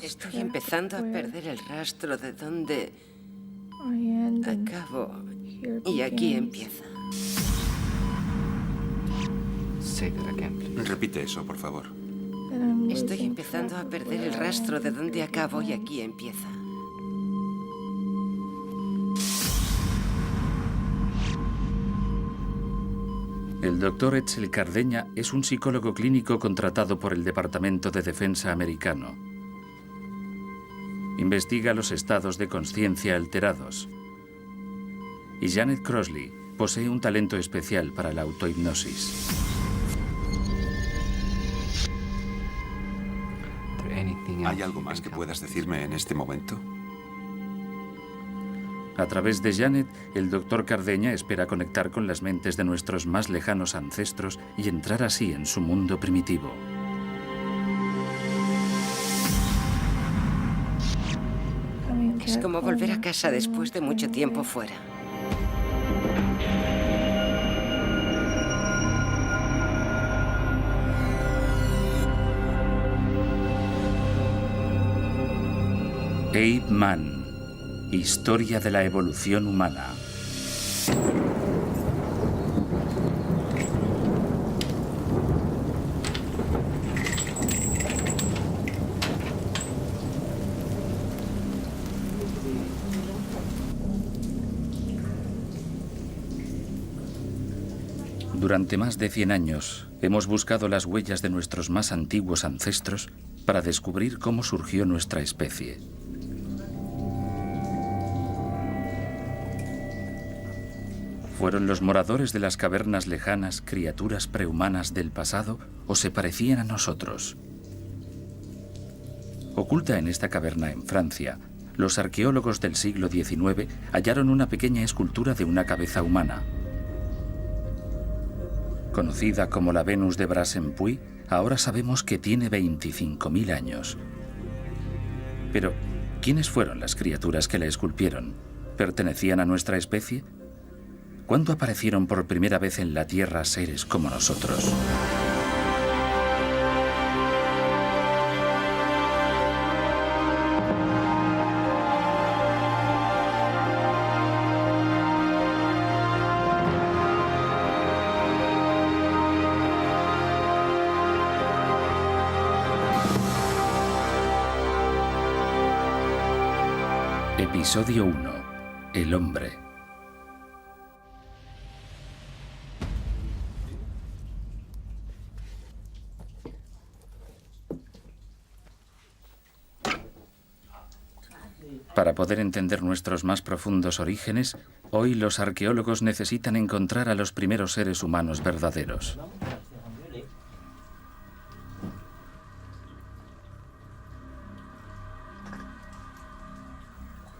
Estoy empezando a perder el rastro de dónde acabo y aquí empieza. Repite eso, por favor. Estoy empezando a perder el rastro de dónde acabo y aquí empieza. El doctor Etzel Cardeña es un psicólogo clínico contratado por el Departamento de Defensa americano. Investiga los estados de conciencia alterados. Y Janet Crossley posee un talento especial para la autohipnosis. ¿Hay algo más que puedas decirme en este momento? A través de Janet, el doctor Cardeña espera conectar con las mentes de nuestros más lejanos ancestros y entrar así en su mundo primitivo. Es como volver a casa después de mucho tiempo fuera. Ape Man. Historia de la evolución humana. Durante más de 100 años, hemos buscado las huellas de nuestros más antiguos ancestros para descubrir cómo surgió nuestra especie. ¿Fueron los moradores de las cavernas lejanas criaturas prehumanas del pasado o se parecían a nosotros? Oculta en esta caverna en Francia, los arqueólogos del siglo XIX hallaron una pequeña escultura de una cabeza humana. Conocida como la Venus de Brassempouy, ahora sabemos que tiene 25.000 años. Pero, ¿quiénes fueron las criaturas que la esculpieron? ¿Pertenecían a nuestra especie? ¿Cuándo aparecieron por primera vez en la Tierra seres como nosotros? Episodio 1. El hombre. Para poder entender nuestros más profundos orígenes, hoy los arqueólogos necesitan encontrar a los primeros seres humanos verdaderos.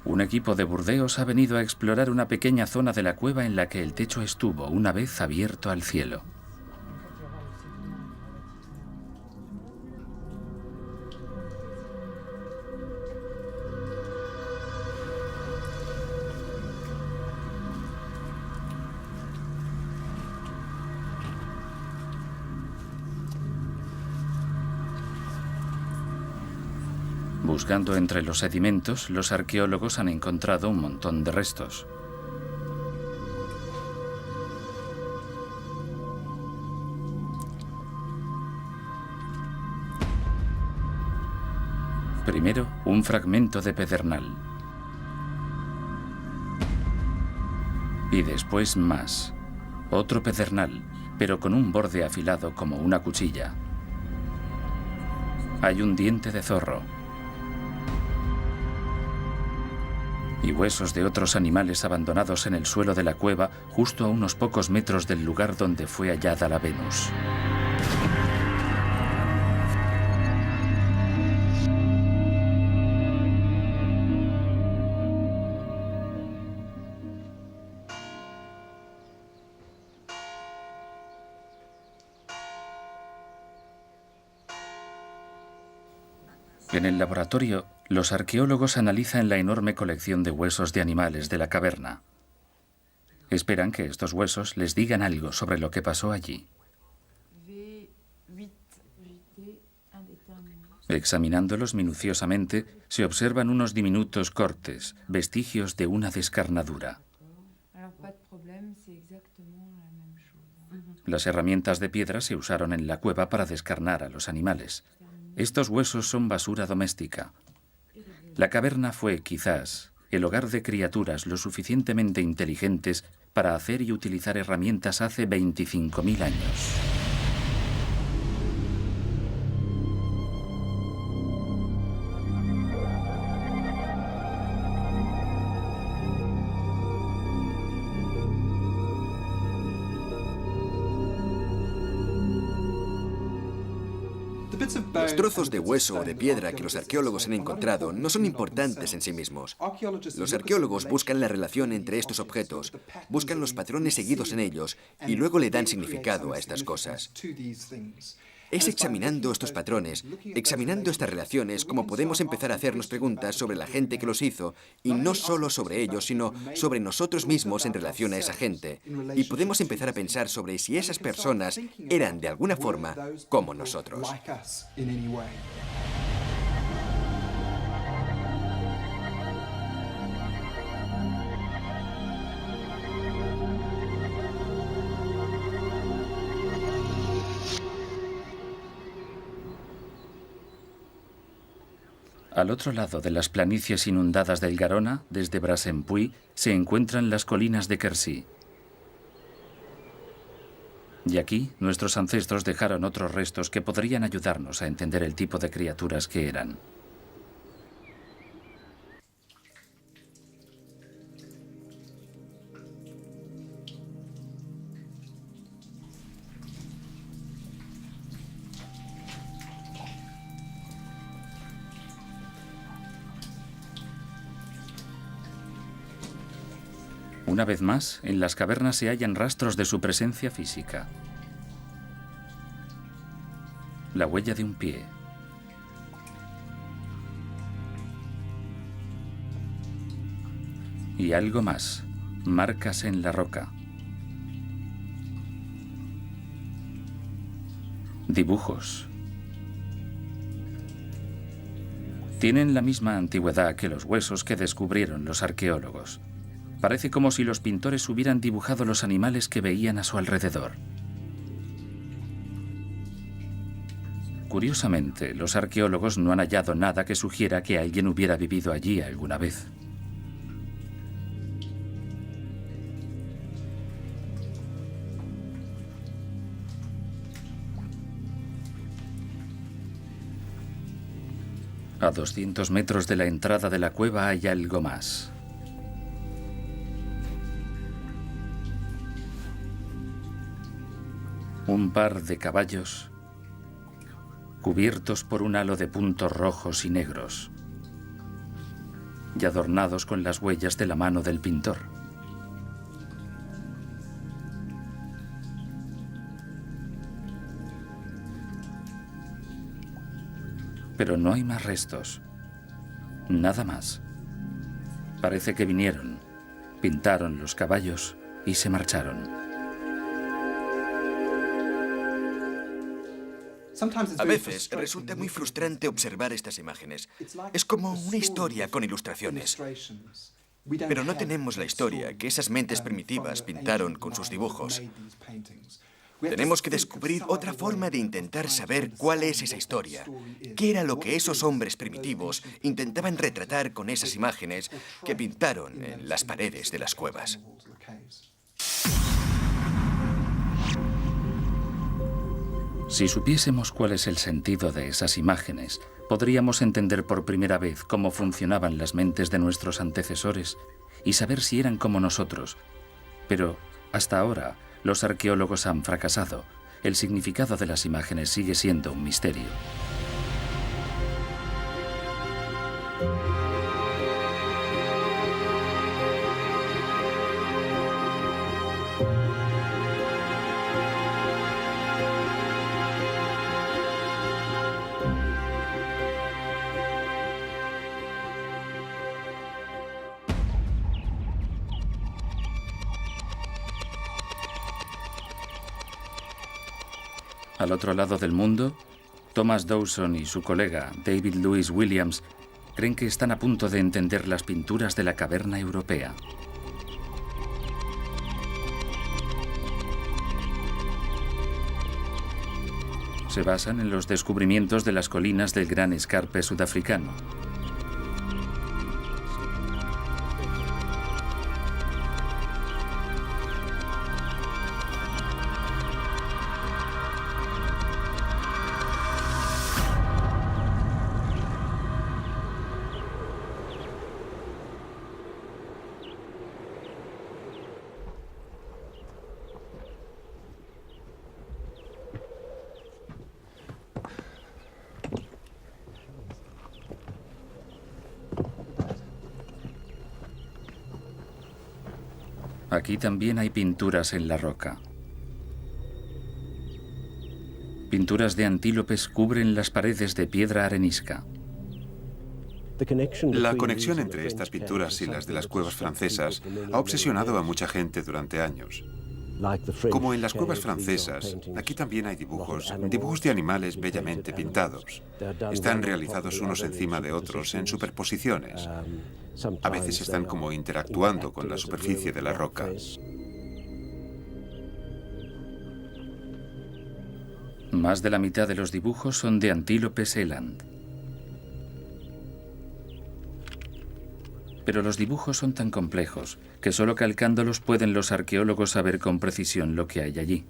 Un equipo de Burdeos ha venido a explorar una pequeña zona de la cueva en la que el techo estuvo una vez abierto al cielo. Buscando entre los sedimentos, los arqueólogos han encontrado un montón de restos. Primero, un fragmento de pedernal. Y después más. Otro pedernal, pero con un borde afilado como una cuchilla. Hay un diente de zorro. Y huesos de otros animales abandonados en el suelo de la cueva, justo a unos pocos metros del lugar donde fue hallada la Venus. En el laboratorio, los arqueólogos analizan la enorme colección de huesos de animales de la caverna. Esperan que estos huesos les digan algo sobre lo que pasó allí. Examinándolos minuciosamente, se observan unos diminutos cortes, vestigios de una descarnadura. Las herramientas de piedra se usaron en la cueva para descarnar a los animales. Estos huesos son basura doméstica. La caverna fue, quizás, el hogar de criaturas lo suficientemente inteligentes para hacer y utilizar herramientas hace 25.000 años. Los trozos de hueso o de piedra que los arqueólogos han encontrado no son importantes en sí mismos. Los arqueólogos buscan la relación entre estos objetos, buscan los patrones seguidos en ellos y luego le dan significado a estas cosas. Es examinando estos patrones, examinando estas relaciones, como podemos empezar a hacernos preguntas sobre la gente que los hizo, y no solo sobre ellos, sino sobre nosotros mismos en relación a esa gente. Y podemos empezar a pensar sobre si esas personas eran de alguna forma como nosotros. Al otro lado de las planicies inundadas del Garona, desde Bras-en-Puy, se encuentran las colinas de Quercy. Y aquí, nuestros ancestros dejaron otros restos que podrían ayudarnos a entender el tipo de criaturas que eran. Una vez más, en las cavernas se hallan rastros de su presencia física. La huella de un pie. Y algo más, marcas en la roca. Dibujos. Tienen la misma antigüedad que los huesos que descubrieron los arqueólogos. Parece como si los pintores hubieran dibujado los animales que veían a su alrededor. Curiosamente, los arqueólogos no han hallado nada que sugiera que alguien hubiera vivido allí alguna vez. A 200 metros de la entrada de la cueva hay algo más. Un par de caballos cubiertos por un halo de puntos rojos y negros y adornados con las huellas de la mano del pintor. Pero no hay más restos, nada más. Parece que vinieron, pintaron los caballos y se marcharon. A veces resulta muy frustrante observar estas imágenes. Es como una historia con ilustraciones. Pero no tenemos la historia que esas mentes primitivas pintaron con sus dibujos. Tenemos que descubrir otra forma de intentar saber cuál es esa historia. ¿Qué era lo que esos hombres primitivos intentaban retratar con esas imágenes que pintaron en las paredes de las cuevas? Si supiésemos cuál es el sentido de esas imágenes, podríamos entender por primera vez cómo funcionaban las mentes de nuestros antecesores y saber si eran como nosotros. Pero, hasta ahora, los arqueólogos han fracasado. El significado de las imágenes sigue siendo un misterio. Al otro lado del mundo, Thomas Dawson y su colega David Louis Williams creen que están a punto de entender las pinturas de la caverna europea. Se basan en los descubrimientos de las colinas del Gran Escarpe sudafricano. Aquí también hay pinturas en la roca. Pinturas de antílopes cubren las paredes de piedra arenisca. La conexión entre estas pinturas y las de las cuevas francesas ha obsesionado a mucha gente durante años. Como en las cuevas francesas, aquí también hay dibujos de animales bellamente pintados. Están realizados unos encima de otros en superposiciones. A veces están como interactuando con la superficie de la roca. Más de la mitad de los dibujos son de antílopes eland. Pero los dibujos son tan complejos que solo calcándolos pueden los arqueólogos saber con precisión lo que hay allí.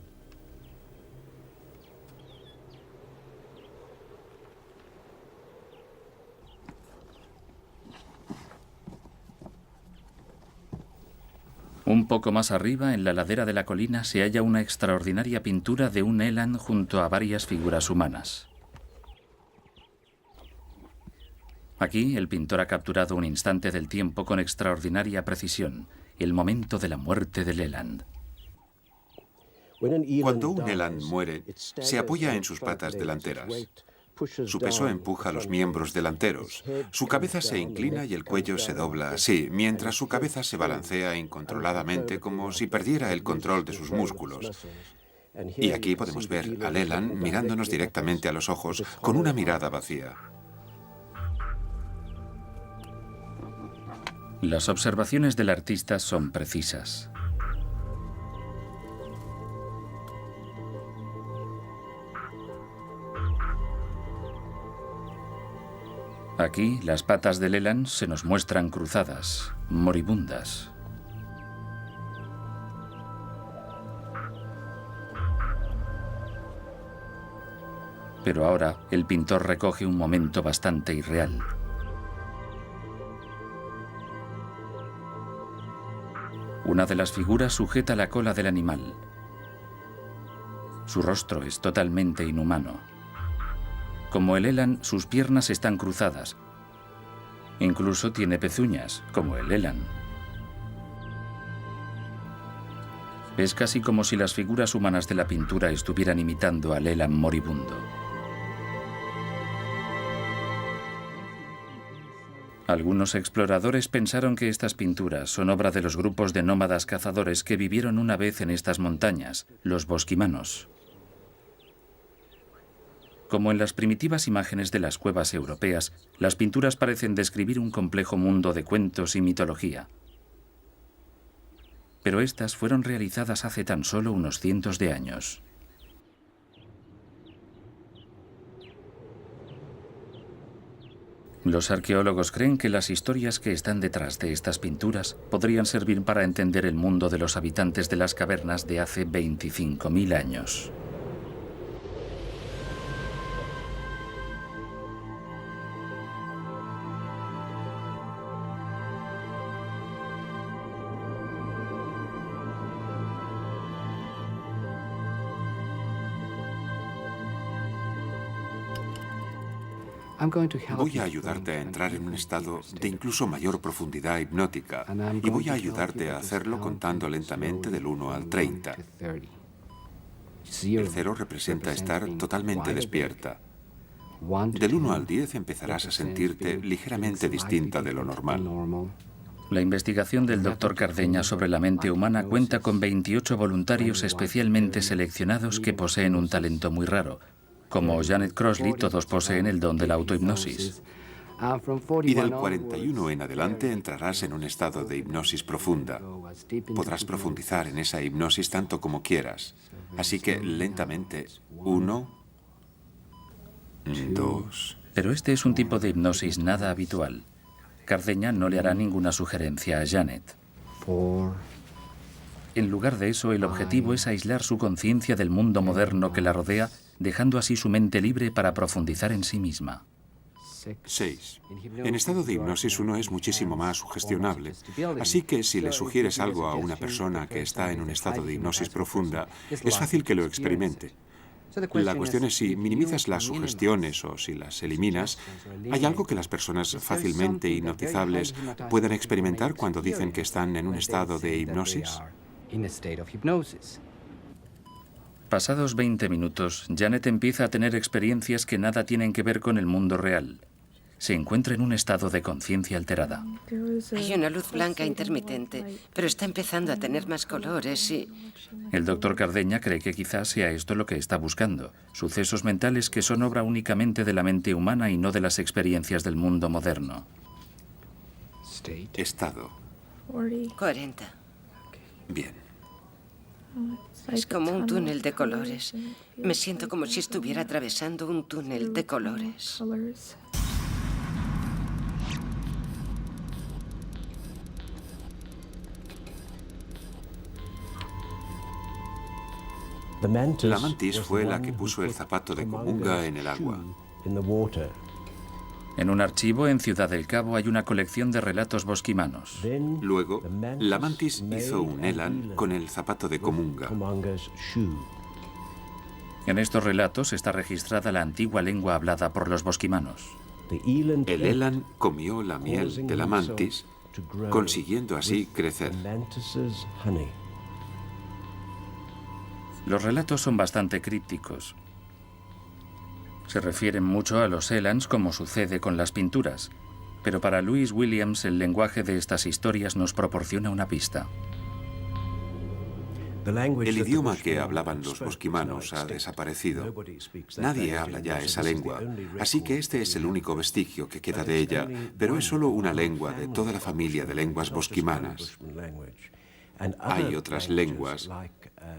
Un poco más arriba, en la ladera de la colina, se halla una extraordinaria pintura de un eland junto a varias figuras humanas. Aquí, el pintor ha capturado un instante del tiempo con extraordinaria precisión, el momento de la muerte del eland. Cuando un eland muere, se apoya en sus patas delanteras. Su peso empuja a los miembros delanteros. Su cabeza se inclina y el cuello se dobla así, mientras su cabeza se balancea incontroladamente como si perdiera el control de sus músculos. Y aquí podemos ver al eland mirándonos directamente a los ojos con una mirada vacía. Las observaciones del artista son precisas. Aquí, las patas del eland se nos muestran cruzadas, moribundas. Pero ahora, el pintor recoge un momento bastante irreal. Una de las figuras sujeta la cola del animal. Su rostro es totalmente inhumano. Como el eland, sus piernas están cruzadas. Incluso tiene pezuñas, como el eland. Es casi como si las figuras humanas de la pintura estuvieran imitando al eland moribundo. Algunos exploradores pensaron que estas pinturas son obra de los grupos de nómadas cazadores que vivieron una vez en estas montañas, los bosquimanos. Como en las primitivas imágenes de las cuevas europeas, las pinturas parecen describir un complejo mundo de cuentos y mitología. Pero estas fueron realizadas hace tan solo unos cientos de años. Los arqueólogos creen que las historias que están detrás de estas pinturas podrían servir para entender el mundo de los habitantes de las cavernas de hace 25.000 años. Voy a ayudarte a entrar en un estado de incluso mayor profundidad hipnótica y voy a ayudarte a hacerlo contando lentamente del 1 al 30. El 0 representa estar totalmente despierta. Del 1 al 10 empezarás a sentirte ligeramente distinta de lo normal. La investigación del Dr. Cardeña sobre la mente humana cuenta con 28 voluntarios especialmente seleccionados que poseen un talento muy raro, Como Janet Crossley, todos poseen el don de la autohipnosis. Y del 41 en adelante entrarás en un estado de hipnosis profunda. Podrás profundizar en esa hipnosis tanto como quieras. Así que lentamente, 1, 2... Pero este es un tipo de hipnosis nada habitual. Cardeña no le hará ninguna sugerencia a Janet. En lugar de eso, el objetivo es aislar su conciencia del mundo moderno que la rodea, dejando así su mente libre para profundizar en sí misma. 6. En estado de hipnosis uno es muchísimo más sugestionable. Así que si le sugieres algo a una persona que está en un estado de hipnosis profunda, es fácil que lo experimente. La cuestión es si minimizas las sugestiones o si las eliminas. ¿Hay algo que las personas fácilmente hipnotizables puedan experimentar cuando dicen que están en un estado de hipnosis? Pasados 20 minutos, Janet empieza a tener experiencias que nada tienen que ver con el mundo real. Se encuentra en un estado de conciencia alterada. Hay una luz blanca intermitente, pero está empezando a tener más colores y... El doctor Cardeña cree que quizás sea esto lo que está buscando. Sucesos mentales que son obra únicamente de la mente humana y no de las experiencias del mundo moderno. Estado. 40. Bien. Es como un túnel de colores. Me siento como si estuviera atravesando un túnel de colores. La mantis fue la que puso el zapato de Comunga en el agua. En un archivo en Ciudad del Cabo hay una colección de relatos bosquimanos. Luego, la mantis hizo un elan con el zapato de Comunga. En estos relatos está registrada la antigua lengua hablada por los bosquimanos. El elan comió la miel de la mantis, consiguiendo así crecer. Los relatos son bastante crípticos. Se refieren mucho a los elans como sucede con las pinturas, pero para Louis Williams el lenguaje de estas historias nos proporciona una pista. El idioma que hablaban los bosquimanos ha desaparecido. Nadie habla ya esa lengua, así que este es el único vestigio que queda de ella, pero es solo una lengua de toda la familia de lenguas bosquimanas. Hay otras lenguas,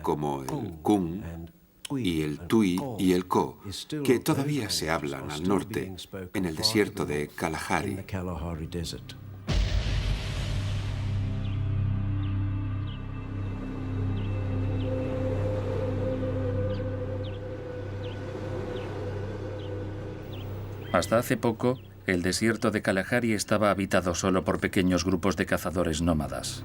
como el Kun y el Tui y el Ko, que todavía se hablan al norte, en el desierto de Kalahari. Hasta hace poco, el desierto de Kalahari estaba habitado solo por pequeños grupos de cazadores nómadas.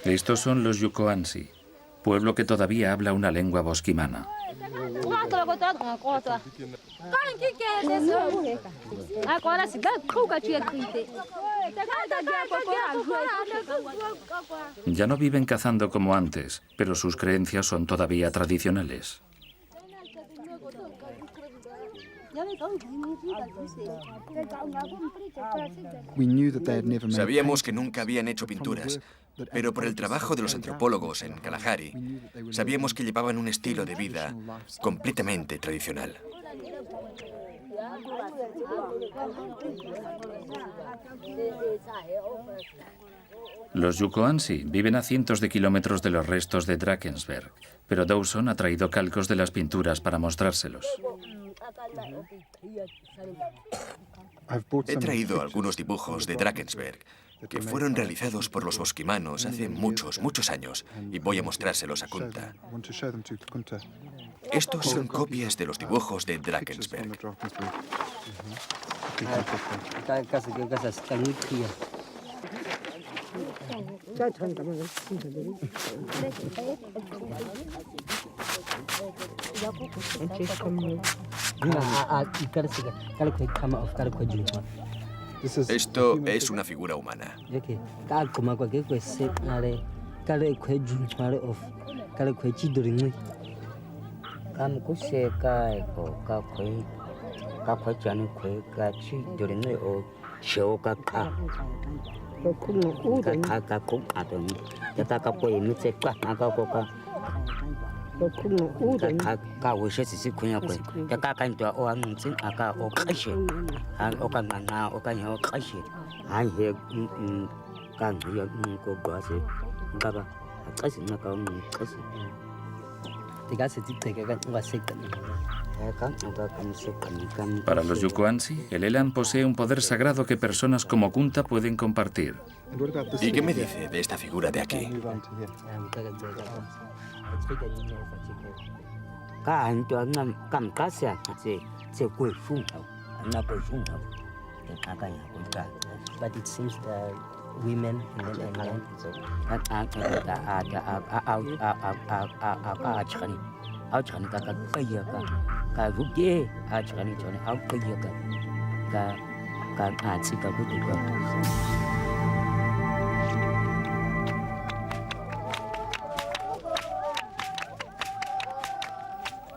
Estos son los Yukoansi, pueblo que todavía habla una lengua bosquimana. Ya no viven cazando como antes, pero sus creencias son todavía tradicionales. Sabíamos que nunca habían hecho pinturas, pero por el trabajo de los antropólogos en Kalahari, sabíamos que llevaban un estilo de vida completamente tradicional. Los Yukoansi viven a cientos de kilómetros de los restos de Drakensberg, pero Dawson ha traído calcos de las pinturas para mostrárselos. He traído algunos dibujos de Drakensberg que fueron realizados por los bosquimanos hace muchos, muchos años, y voy a mostrárselos a Kunta. Estos son copias de los dibujos de Drakensberg. Esto es una figura humana. Para los Yukuansi, el Elan posee un poder sagrado que personas como Kunta pueden compartir. ¿Y qué me dice de esta figura de aquí?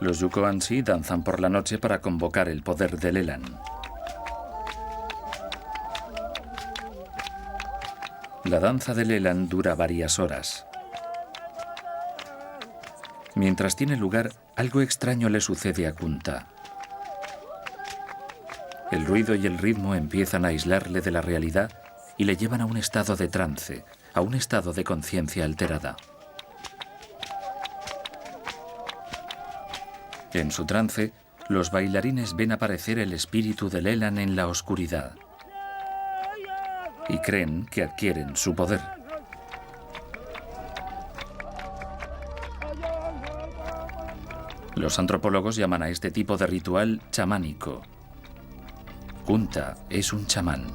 Los Yukuansi danzan por la noche para convocar el poder del Elan. La danza del Elan dura varias horas. Mientras tiene lugar, algo extraño le sucede a Kunta. El ruido y el ritmo empiezan a aislarle de la realidad y le llevan a un estado de trance, a un estado de conciencia alterada. En su trance, los bailarines ven aparecer el espíritu del Elan en la oscuridad y creen que adquieren su poder. Los antropólogos llaman a este tipo de ritual chamánico. Kunta es un chamán.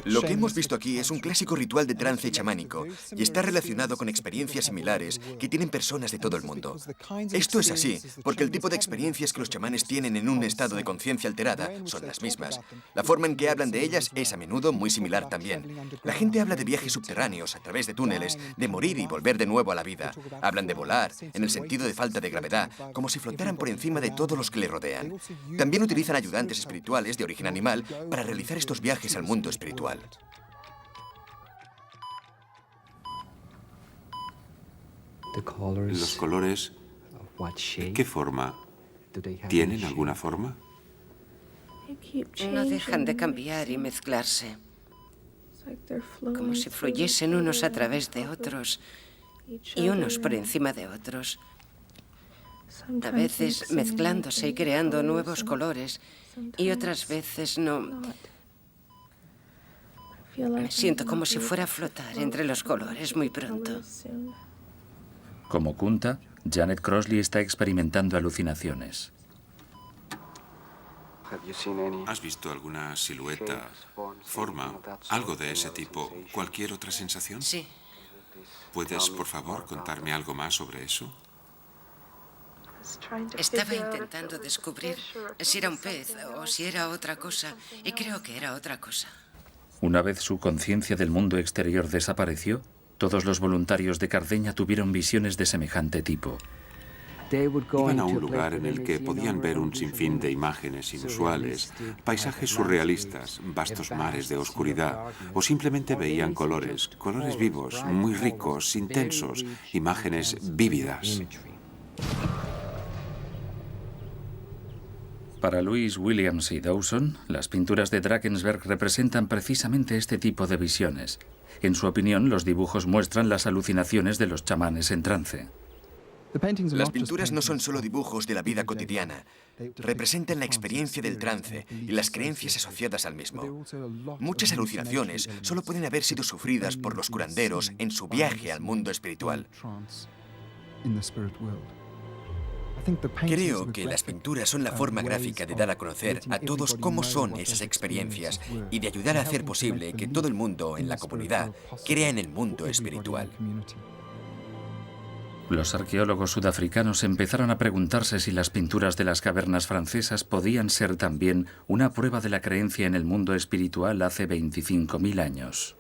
Lo que hemos visto aquí es un clásico ritual de trance chamánico y está relacionado con experiencias similares que tienen personas de todo el mundo. Esto es así porque el tipo de experiencias que los chamanes tienen en un estado de conciencia alterada son las mismas. La forma en que hablan de ellas es a menudo muy similar también. La gente habla de viajes subterráneos a través de túneles, de morir y volver de nuevo a la vida. Hablan de volar, en el sentido de falta de gravedad, como si flotaran por encima de todos los que le rodean. También utilizan ayudantes espirituales de origen animal para realizar estos viajes al mundo espiritual. Los colores, ¿qué forma? ¿Tienen alguna forma? No dejan de cambiar y mezclarse, como si fluyesen unos a través de otros y unos por encima de otros, a veces mezclándose y creando nuevos colores y otras veces no. Me siento como si fuera a flotar entre los colores muy pronto. Como Kunta, Janet Crossley está experimentando alucinaciones. ¿Has visto alguna silueta, forma, algo de ese tipo? ¿Cualquier otra sensación? Sí. ¿Puedes, por favor, contarme algo más sobre eso? Estaba intentando descubrir si era un pez o si era otra cosa, y creo que era otra cosa. Una vez su conciencia del mundo exterior desapareció, todos los voluntarios de Cardeña tuvieron visiones de semejante tipo. Iban a un lugar en el que podían ver un sinfín de imágenes inusuales, paisajes surrealistas, vastos mares de oscuridad, o simplemente veían colores, colores vivos, muy ricos, intensos, imágenes vívidas. Para Louis Williams y Dawson, las pinturas de Drakensberg representan precisamente este tipo de visiones. En su opinión, los dibujos muestran las alucinaciones de los chamanes en trance. Las pinturas no son solo dibujos de la vida cotidiana, representan la experiencia del trance y las creencias asociadas al mismo. Muchas alucinaciones solo pueden haber sido sufridas por los curanderos en su viaje al mundo espiritual. Creo que las pinturas son la forma gráfica de dar a conocer a todos cómo son esas experiencias y de ayudar a hacer posible que todo el mundo en la comunidad crea en el mundo espiritual. Los arqueólogos sudafricanos empezaron a preguntarse si las pinturas de las cavernas francesas podían ser también una prueba de la creencia en el mundo espiritual hace 25.000 años.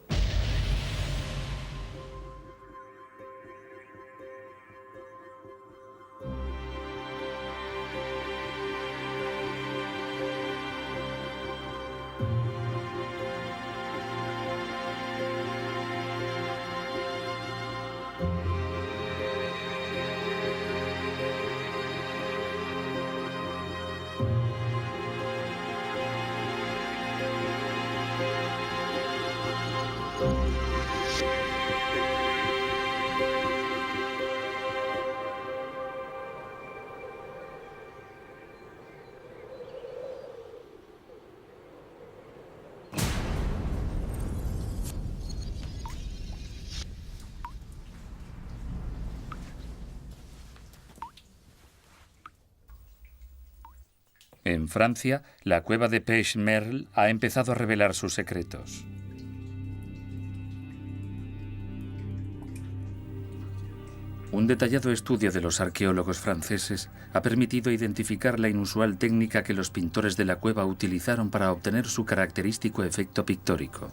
En Francia, la cueva de Pech-Merle ha empezado a revelar sus secretos. Un detallado estudio de los arqueólogos franceses ha permitido identificar la inusual técnica que los pintores de la cueva utilizaron para obtener su característico efecto pictórico.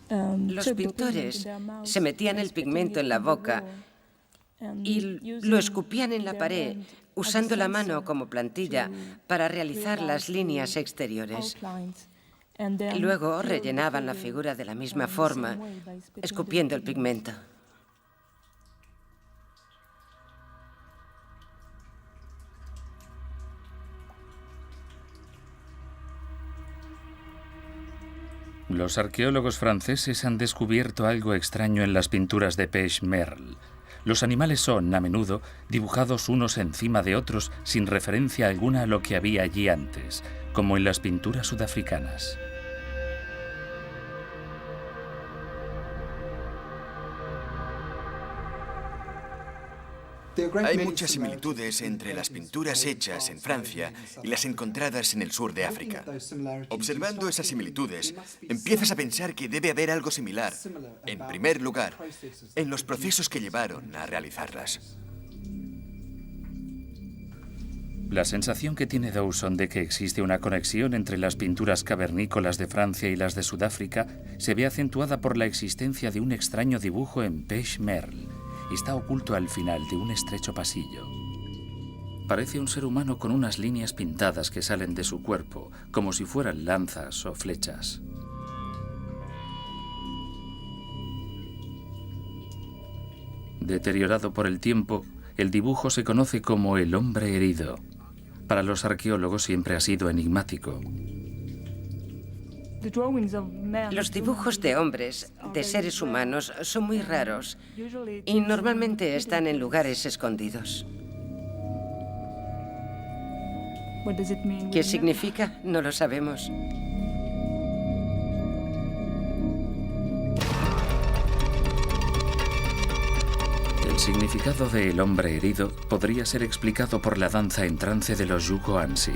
Los pintores se metían el pigmento en la boca y lo escupían en la pared, usando la mano como plantilla para realizar las líneas exteriores. Luego rellenaban la figura de la misma forma, escupiendo el pigmento. Los arqueólogos franceses han descubierto algo extraño en las pinturas de Pech-Merle. Los animales son, a menudo, dibujados unos encima de otros sin referencia alguna a lo que había allí antes, como en las pinturas sudafricanas. Hay muchas similitudes entre las pinturas hechas en Francia y las encontradas en el sur de África. Observando esas similitudes, empiezas a pensar que debe haber algo similar, en primer lugar, en los procesos que llevaron a realizarlas. La sensación que tiene Dawson de que existe una conexión entre las pinturas cavernícolas de Francia y las de Sudáfrica se ve acentuada por la existencia de un extraño dibujo en Pech-Merle. Está oculto al final de un estrecho pasillo. Parece un ser humano con unas líneas pintadas que salen de su cuerpo, como si fueran lanzas o flechas. Deteriorado por el tiempo, el dibujo se conoce como el hombre herido. Para los arqueólogos siempre ha sido enigmático. Los dibujos de hombres, de seres humanos, son muy raros y normalmente están en lugares escondidos. ¿Qué significa? No lo sabemos. El significado de el hombre herido podría ser explicado por la danza en trance de los Yuko-Ansi.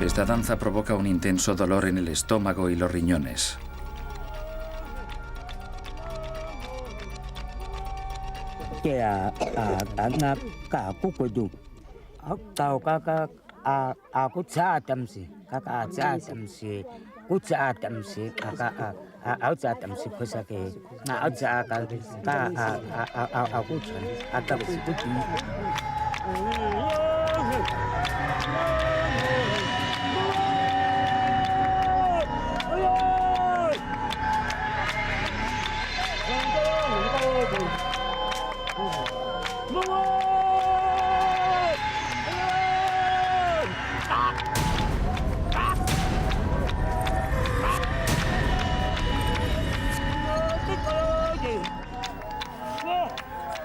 Esta danza provoca un intenso dolor en el estómago y los riñones.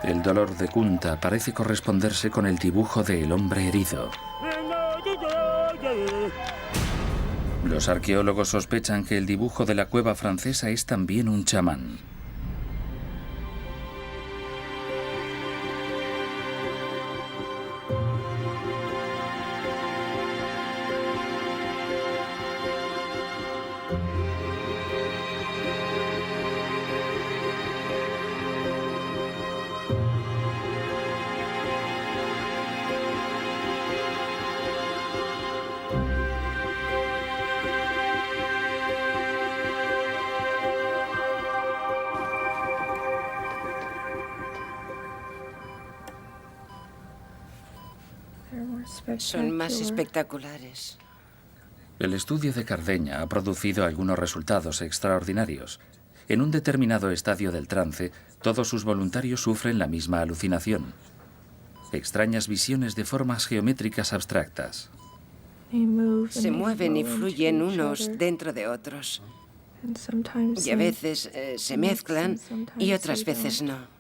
El dolor de Kunta parece corresponderse con el dibujo del hombre herido. Los arqueólogos sospechan que el dibujo de la cueva francesa es también un chamán. Son más espectaculares. El estudio de Cardeña ha producido algunos resultados extraordinarios. En un determinado estadio del trance, todos sus voluntarios sufren la misma alucinación. Extrañas visiones de formas geométricas abstractas. Se mueven y fluyen unos dentro de otros. Y a veces se mezclan y otras veces no.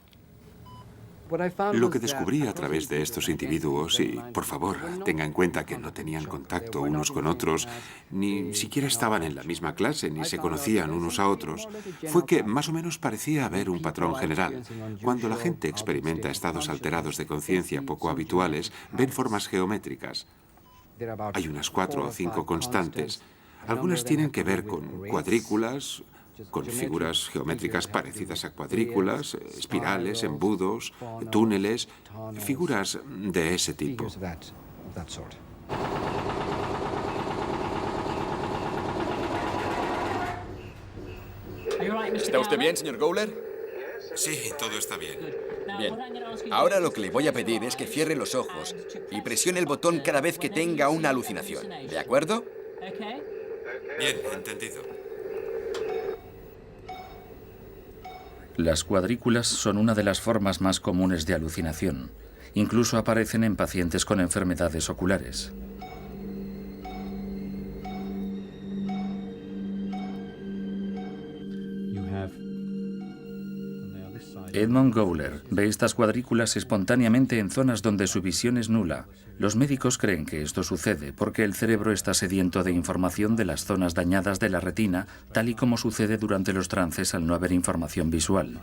Lo que descubrí a través de estos individuos, y por favor, tenga en cuenta que no tenían contacto unos con otros, ni siquiera estaban en la misma clase, ni se conocían unos a otros, fue que más o menos parecía haber un patrón general. Cuando la gente experimenta estados alterados de conciencia poco habituales, ven formas geométricas. Hay unas 4 o 5 constantes. Algunas tienen que ver con cuadrículas, con figuras geométricas parecidas a cuadrículas, espirales, embudos, túneles, figuras de ese tipo. ¿Está usted bien, señor Gowler? Sí, todo está bien. Bien. Ahora lo que le voy a pedir es que cierre los ojos y presione el botón cada vez que tenga una alucinación. ¿De acuerdo? Bien, entendido. Las cuadrículas son una de las formas más comunes de alucinación. Incluso aparecen en pacientes con enfermedades oculares. Edmund Gowler ve estas cuadrículas espontáneamente en zonas donde su visión es nula. Los médicos creen que esto sucede porque el cerebro está sediento de información de las zonas dañadas de la retina, tal y como sucede durante los trances al no haber información visual.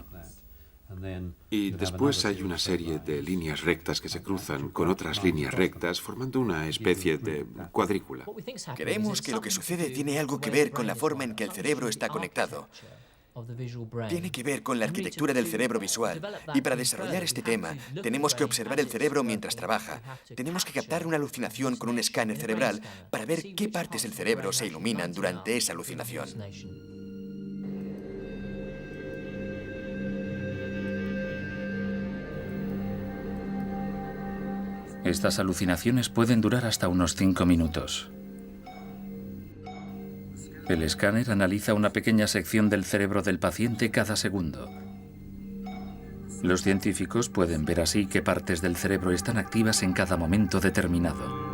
Y después hay una serie de líneas rectas que se cruzan con otras líneas rectas, formando una especie de cuadrícula. Creemos que lo que sucede tiene algo que ver con la forma en que el cerebro está conectado. Tiene que ver con la arquitectura del cerebro visual. Y para desarrollar este tema, tenemos que observar el cerebro mientras trabaja. Tenemos que captar una alucinación con un escáner cerebral para ver qué partes del cerebro se iluminan durante esa alucinación. Estas alucinaciones pueden durar hasta unos 5 minutos. El escáner analiza una pequeña sección del cerebro del paciente cada segundo. Los científicos pueden ver así qué partes del cerebro están activas en cada momento determinado.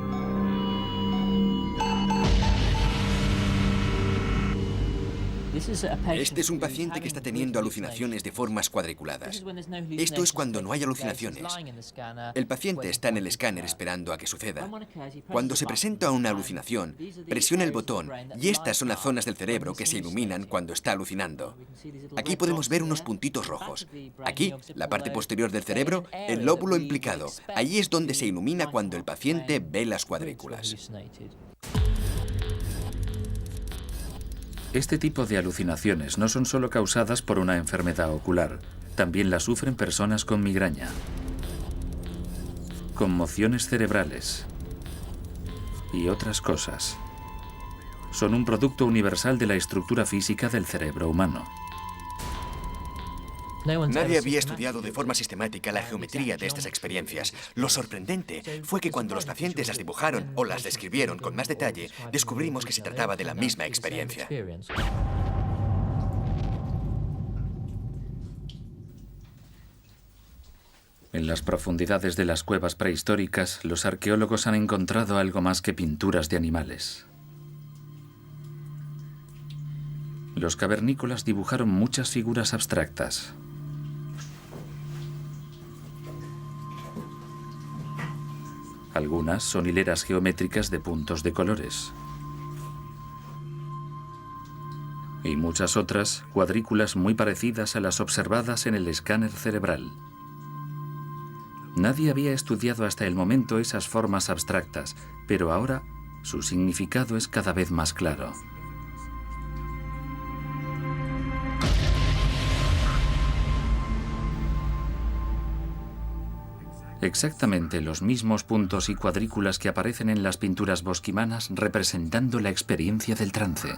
Este es un paciente que está teniendo alucinaciones de formas cuadriculadas. Esto es cuando no hay alucinaciones. El paciente está en el escáner esperando a que suceda. Cuando se presenta una alucinación, presiona el botón y estas son las zonas del cerebro que se iluminan cuando está alucinando. Aquí podemos ver unos puntitos rojos. Aquí, la parte posterior del cerebro, el lóbulo implicado. Ahí es donde se ilumina cuando el paciente ve las cuadrículas. Este tipo de alucinaciones no son solo causadas por una enfermedad ocular, también las sufren personas con migraña, conmociones cerebrales y otras cosas. Son un producto universal de la estructura física del cerebro humano. Nadie había estudiado de forma sistemática la geometría de estas experiencias. Lo sorprendente fue que cuando los pacientes las dibujaron o las describieron con más detalle, descubrimos que se trataba de la misma experiencia. En las profundidades de las cuevas prehistóricas, los arqueólogos han encontrado algo más que pinturas de animales. Los cavernícolas dibujaron muchas figuras abstractas. Algunas son hileras geométricas de puntos de colores. Y muchas otras, cuadrículas muy parecidas a las observadas en el escáner cerebral. Nadie había estudiado hasta el momento esas formas abstractas, pero ahora su significado es cada vez más claro. Exactamente los mismos puntos y cuadrículas que aparecen en las pinturas bosquimanas representando la experiencia del trance.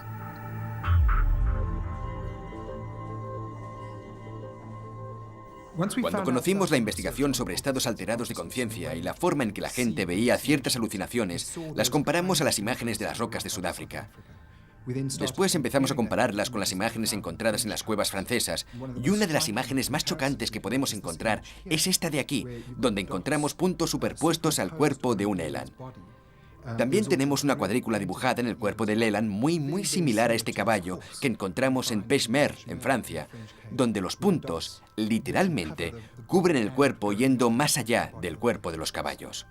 Cuando conocimos la investigación sobre estados alterados de conciencia y la forma en que la gente veía ciertas alucinaciones, las comparamos a las imágenes de las rocas de Sudáfrica. Después empezamos a compararlas con las imágenes encontradas en las cuevas francesas, y una de las imágenes más chocantes que podemos encontrar es esta de aquí, donde encontramos puntos superpuestos al cuerpo de un eland. También tenemos una cuadrícula dibujada en el cuerpo del eland muy similar a este caballo que encontramos en Pechmer, en Francia, donde los puntos, literalmente, cubren el cuerpo yendo más allá del cuerpo de los caballos.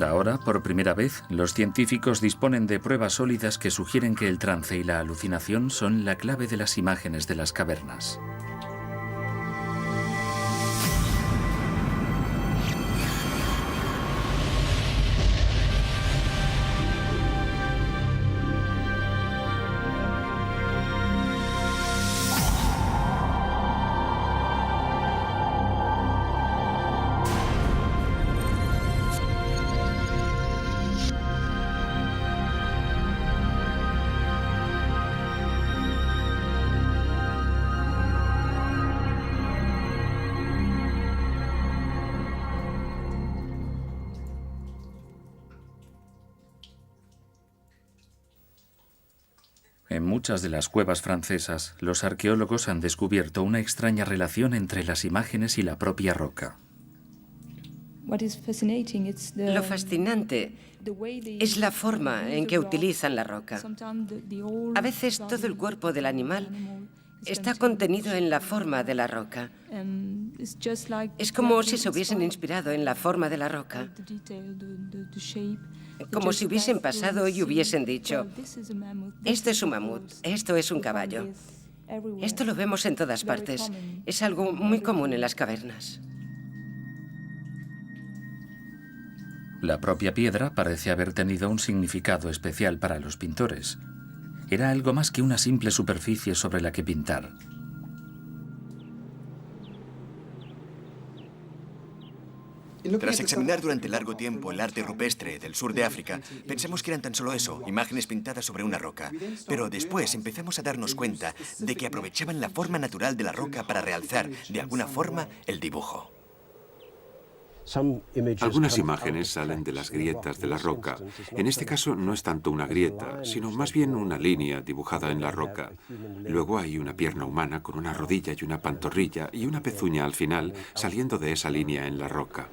Ahora, por primera vez, los científicos disponen de pruebas sólidas que sugieren que el trance y la alucinación son la clave de las imágenes de las cavernas. En muchas de las cuevas francesas, los arqueólogos han descubierto una extraña relación entre las imágenes y la propia roca. Lo fascinante es la forma en que utilizan la roca. A veces todo el cuerpo del animal está contenido en la forma de la roca. Es como si se hubiesen inspirado en la forma de la roca. Como si hubiesen pasado y hubiesen dicho, esto es un mamut, esto es un caballo. Esto lo vemos en todas partes. Es algo muy común en las cavernas. La propia piedra parece haber tenido un significado especial para los pintores. Era algo más que una simple superficie sobre la que pintar. Tras examinar durante largo tiempo el arte rupestre del sur de África, pensamos que eran tan solo eso, imágenes pintadas sobre una roca. Pero después empezamos a darnos cuenta de que aprovechaban la forma natural de la roca para realzar, de alguna forma, el dibujo. Algunas imágenes salen de las grietas de la roca. En este caso no es tanto una grieta, sino más bien una línea dibujada en la roca. Luego hay una pierna humana con una rodilla y una pantorrilla y una pezuña al final saliendo de esa línea en la roca.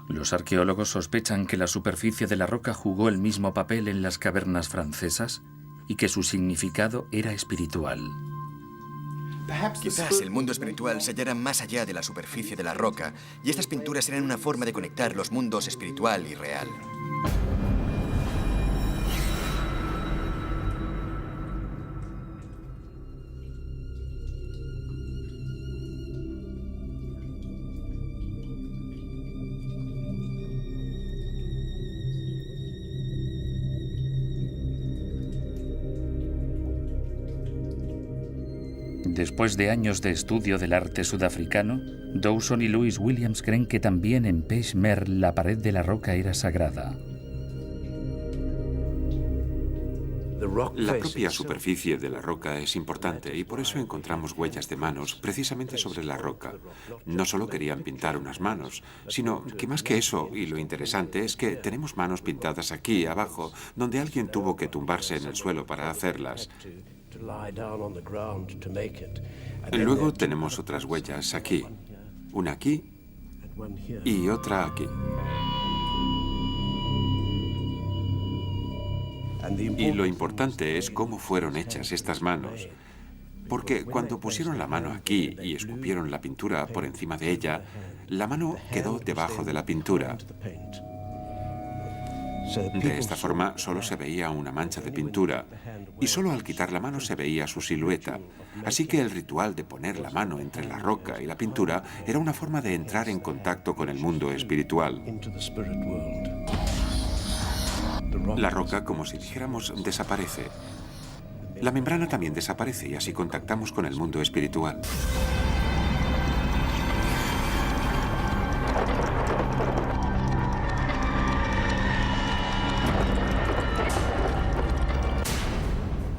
Los arqueólogos sospechan que la superficie de la roca jugó el mismo papel en las cavernas francesas y que su significado era espiritual. Quizás el mundo espiritual se hallara más allá de la superficie de la roca, y estas pinturas eran una forma de conectar los mundos espiritual y real. Después de años de estudio del arte sudafricano, Dawson y Louis Williams creen que también en Pechmer la pared de la roca era sagrada. La propia superficie de la roca es importante y por eso encontramos huellas de manos precisamente sobre la roca. No solo querían pintar unas manos, sino que más que eso, y lo interesante es que tenemos manos pintadas aquí abajo, donde alguien tuvo que tumbarse en el suelo para hacerlas. Luego tenemos otras huellas aquí, una aquí y otra aquí. Y lo importante es cómo fueron hechas estas manos. Porque cuando pusieron la mano aquí y escupieron la pintura por encima de ella, la mano quedó debajo de la pintura. De esta forma solo se veía una mancha de pintura y solo al quitar la mano se veía su silueta. Así que el ritual de poner la mano entre la roca y la pintura era una forma de entrar en contacto con el mundo espiritual. La roca, como si dijéramos, desaparece. La membrana también desaparece y así contactamos con el mundo espiritual.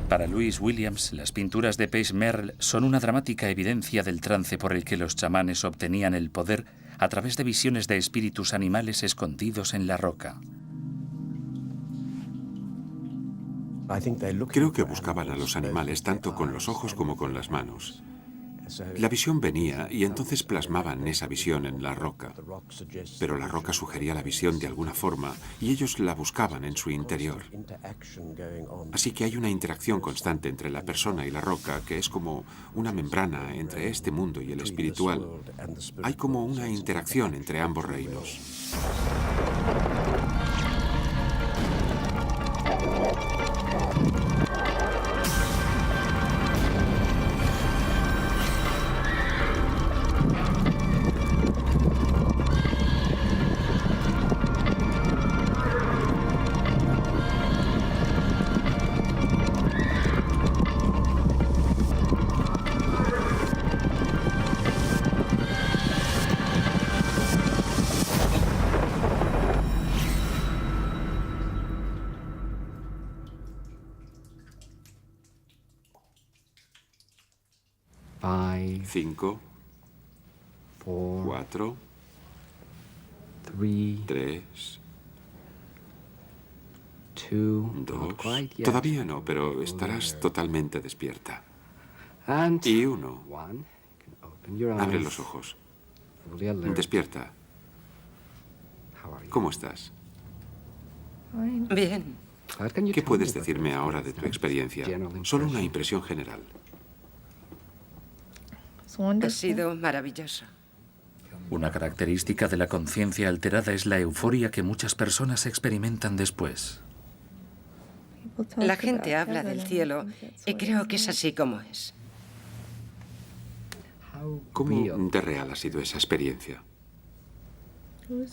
Para Louis Williams, las pinturas de Page Merle son una dramática evidencia del trance por el que los chamanes obtenían el poder a través de visiones de espíritus animales escondidos en la roca. Creo que buscaban a los animales tanto con los ojos como con las manos. La visión venía y entonces plasmaban esa visión en la roca. Pero la roca sugería la visión de alguna forma y ellos la buscaban en su interior. Así que hay una interacción constante entre la persona y la roca que es como una membrana entre este mundo y el espiritual. Hay como una interacción entre ambos reinos. Cinco, 4, 3, 2. Todavía no, pero estarás totalmente despierta. Y 1. Abre los ojos. Despierta. ¿Cómo estás? Bien. ¿Qué puedes decirme ahora de tu experiencia? Solo una impresión general. Ha sido maravilloso. Una característica de la conciencia alterada es la euforia que muchas personas experimentan después. La gente habla del cielo y creo que es así como es. ¿Cómo de real ha sido esa experiencia?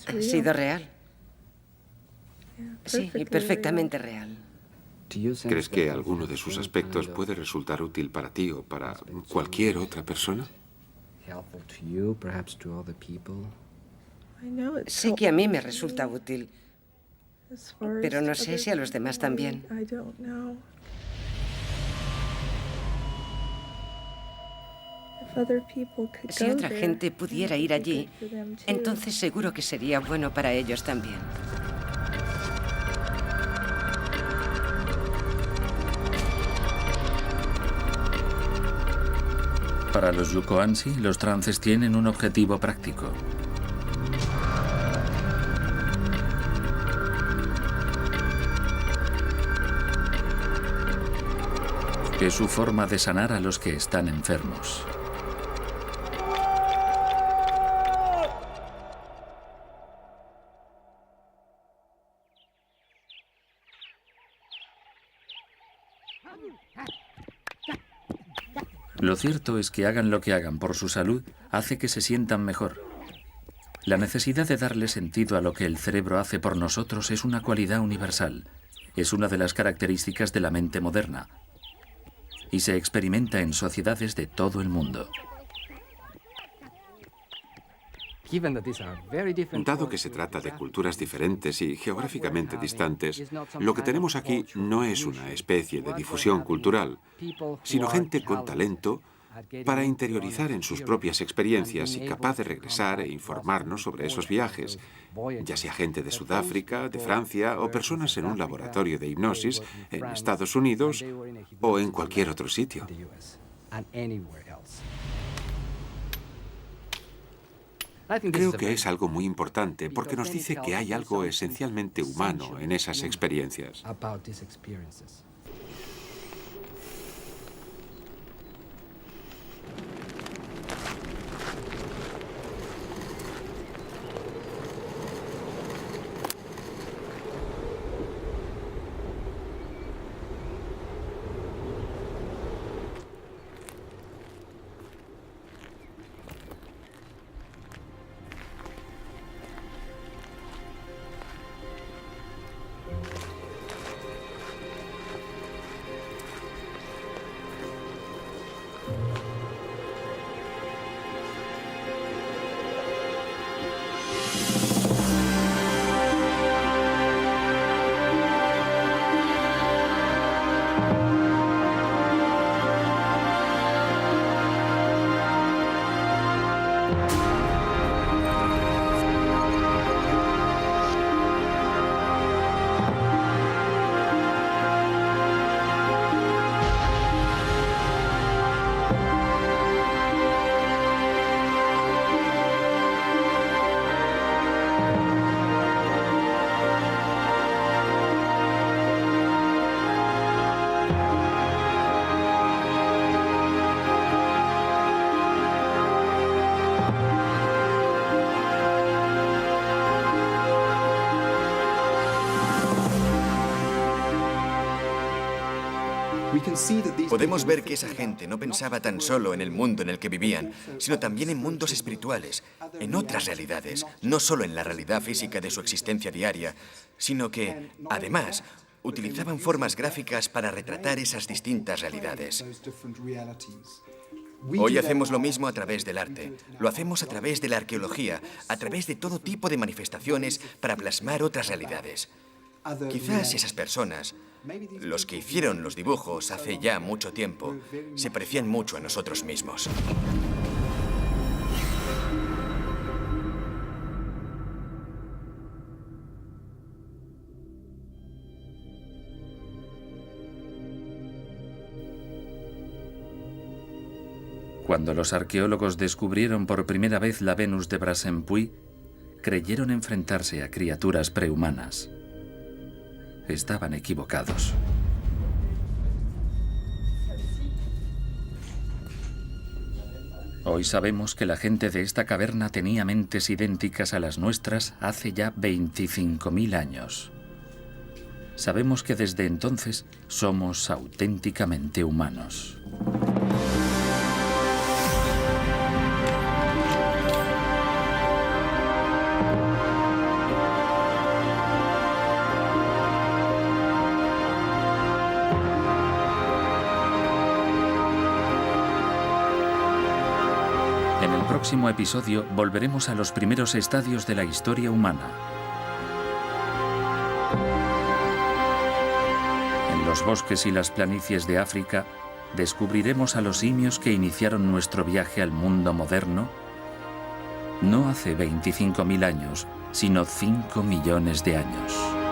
Ha sido real. Sí, perfectamente real. ¿Crees que alguno de sus aspectos puede resultar útil para ti o para cualquier otra persona? Sé que a mí me resulta útil, pero no sé si a los demás también. Si otra gente pudiera ir allí, entonces seguro que sería bueno para ellos también. Para los Yukoansi, los trances tienen un objetivo práctico. Es su forma de sanar a los que están enfermos. Lo cierto es que hagan lo que hagan por su salud, hace que se sientan mejor. La necesidad de darle sentido a lo que el cerebro hace por nosotros es una cualidad universal. Es una de las características de la mente moderna. Y se experimenta en sociedades de todo el mundo. Dado que se trata de culturas diferentes y geográficamente distantes, lo que tenemos aquí no es una especie de difusión cultural, sino gente con talento para interiorizar en sus propias experiencias y capaz de regresar e informarnos sobre esos viajes, ya sea gente de Sudáfrica, de Francia o personas en un laboratorio de hipnosis en Estados Unidos o en cualquier otro sitio. Creo que es algo muy importante porque nos dice que hay algo esencialmente humano en esas experiencias. Podemos ver que esa gente no pensaba tan solo en el mundo en el que vivían, sino también en mundos espirituales, en otras realidades, no solo en la realidad física de su existencia diaria, sino que, además, utilizaban formas gráficas para retratar esas distintas realidades. Hoy hacemos lo mismo a través del arte. Lo hacemos a través de la arqueología, a través de todo tipo de manifestaciones para plasmar otras realidades. Quizás esas personas, los que hicieron los dibujos hace ya mucho tiempo, se parecían mucho a nosotros mismos. Cuando los arqueólogos descubrieron por primera vez la Venus de Brassempouy, creyeron enfrentarse a criaturas prehumanas. Estaban equivocados. Hoy sabemos que la gente de esta caverna tenía mentes idénticas a las nuestras hace ya 25.000 años. Sabemos que desde entonces somos auténticamente humanos. En el próximo episodio volveremos a los primeros estadios de la historia humana. En los bosques y las planicies de África descubriremos a los simios que iniciaron nuestro viaje al mundo moderno no hace 25.000 años, sino 5 millones de años.